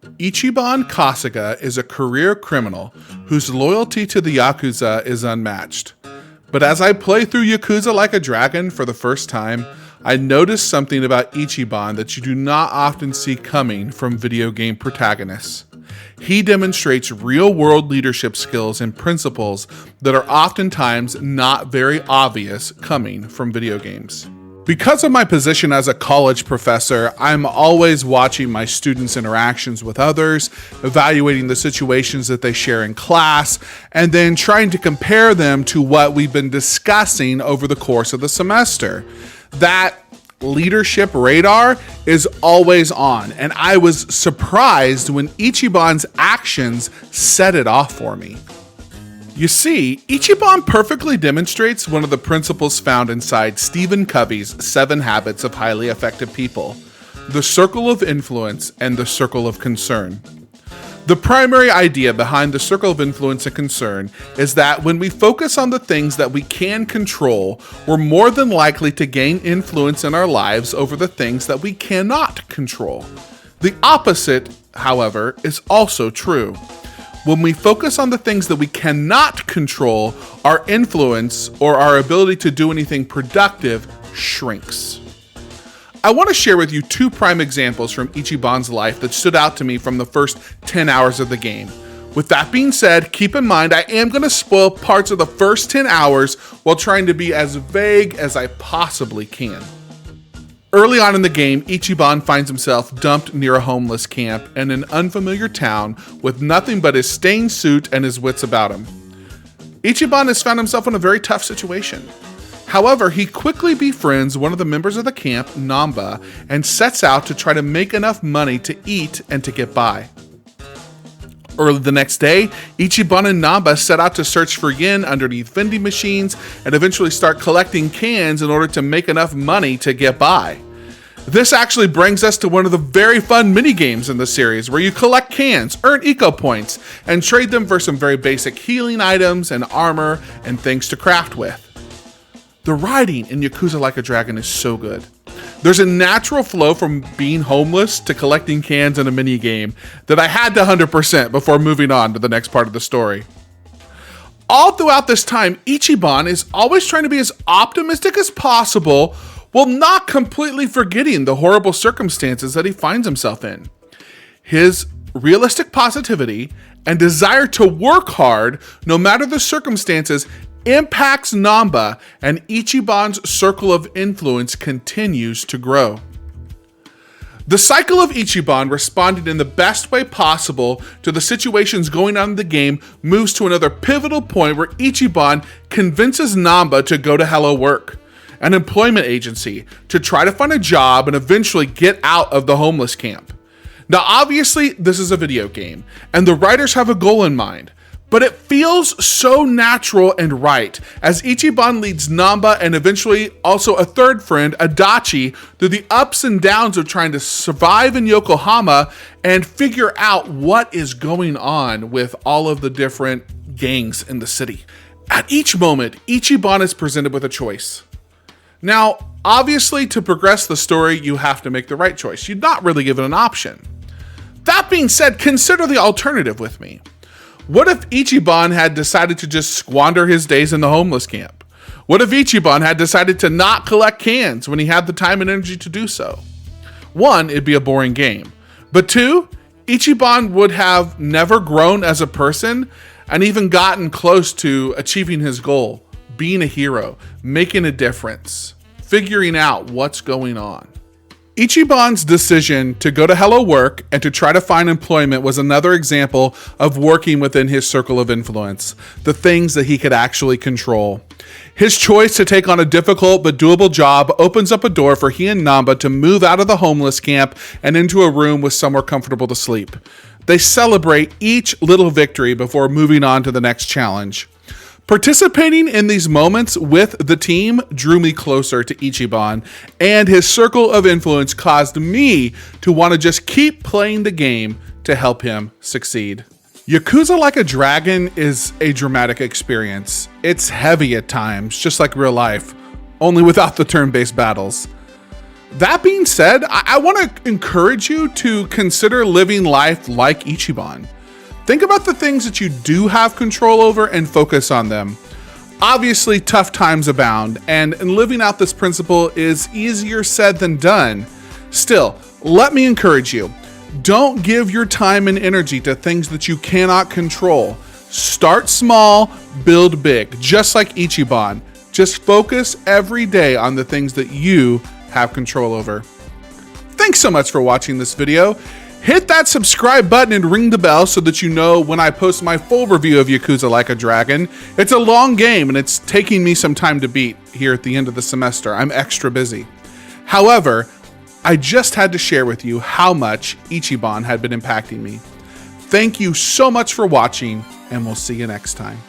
Ichiban Kasuga is a career criminal whose loyalty to the Yakuza is unmatched. But as I play through Yakuza Like a Dragon for the first time, I noticed something about Ichiban that you do not often see coming from video game protagonists. He demonstrates real-world leadership skills and principles that are oftentimes not very obvious coming from video games. Because of my position as a college professor, I'm always watching my students' interactions with others, evaluating the situations that they share in class, and then trying to compare them to what we've been discussing over the course of the semester. That leadership radar is always on, and I was surprised when Ichiban's actions set it off for me. You see, Ichiban perfectly demonstrates one of the principles found inside Stephen Covey's 7 Habits of Highly Effective People: the circle of influence and the circle of concern. The primary idea behind the circle of influence and concern is that when we focus on the things that we can control, we're more than likely to gain influence in our lives over the things that we cannot control. The opposite, however, is also true. When we focus on the things that we cannot control, our influence or our ability to do anything productive shrinks. I want to share with you 2 prime examples from Ichiban's life that stood out to me from the first 10 hours of the game. With that being said, keep in mind I am going to spoil parts of the first 10 hours while trying to be as vague as I possibly can. Early on in the game, Ichiban finds himself dumped near a homeless camp in an unfamiliar town with nothing but his stained suit and his wits about him. Ichiban has found himself in a very tough situation. However, he quickly befriends one of the members of the camp, Namba, and sets out to try to make enough money to eat and to get by. Early the next day, Ichiban and Namba set out to search for yen underneath vending machines and eventually start collecting cans in order to make enough money to get by. This actually brings us to one of the very fun mini-games in the series, where you collect cans, earn eco points, and trade them for some very basic healing items and armor and things to craft with. The writing in Yakuza Like a Dragon is so good. There's a natural flow from being homeless to collecting cans in a mini game that I had to 100% before moving on to the next part of the story. All throughout this time, Ichiban is always trying to be as optimistic as possible while not completely forgetting the horrible circumstances that he finds himself in. His realistic positivity and desire to work hard, no matter the circumstances, impacts Namba, and Ichiban's circle of influence continues to grow. The cycle of Ichiban responding in the best way possible to the situations going on in the game moves to another pivotal point where Ichiban convinces Namba to go to Hello Work, an employment agency, to try to find a job and eventually get out of the homeless camp. Now, obviously, this is a video game, and the writers have a goal in mind. But it feels so natural and right as Ichiban leads Namba and eventually also a third friend, Adachi, through the ups and downs of trying to survive in Yokohama and figure out what is going on with all of the different gangs in the city. At each moment, Ichiban is presented with a choice. Now, obviously, to progress the story, you have to make the right choice. You're not really given an option. That being said, consider the alternative with me. What if Ichiban had decided to just squander his days in the homeless camp? What if Ichiban had decided to not collect cans when he had the time and energy to do so? 1, it'd be a boring game. But 2, Ichiban would have never grown as a person and even gotten close to achieving his goal, being a hero, making a difference, figuring out what's going on. Ichiban's decision to go to Hello Work and to try to find employment was another example of working within his circle of influence, the things that he could actually control. His choice to take on a difficult but doable job opens up a door for he and Namba to move out of the homeless camp and into a room with somewhere comfortable to sleep. They celebrate each little victory before moving on to the next challenge. Participating in these moments with the team drew me closer to Ichiban, and his circle of influence caused me to want to just keep playing the game to help him succeed. Yakuza Like a Dragon is a dramatic experience. It's heavy at times, just like real life, only without the turn-based battles. That being said, I want to encourage you to consider living life like Ichiban. Think about the things that you do have control over and focus on them. Obviously, tough times abound, and living out this principle is easier said than done. Still, let me encourage you. Don't give your time and energy to things that you cannot control. Start small, build big, just like Ichiban. Just focus every day on the things that you have control over. Thanks so much for watching this video. Hit that subscribe button and ring the bell so that you know when I post my full review of Yakuza Like a Dragon. It's a long game and it's taking me some time to beat here at the end of the semester. I'm extra busy. However, I just had to share with you how much Ichiban had been impacting me. Thank you so much for watching, and we'll see you next time.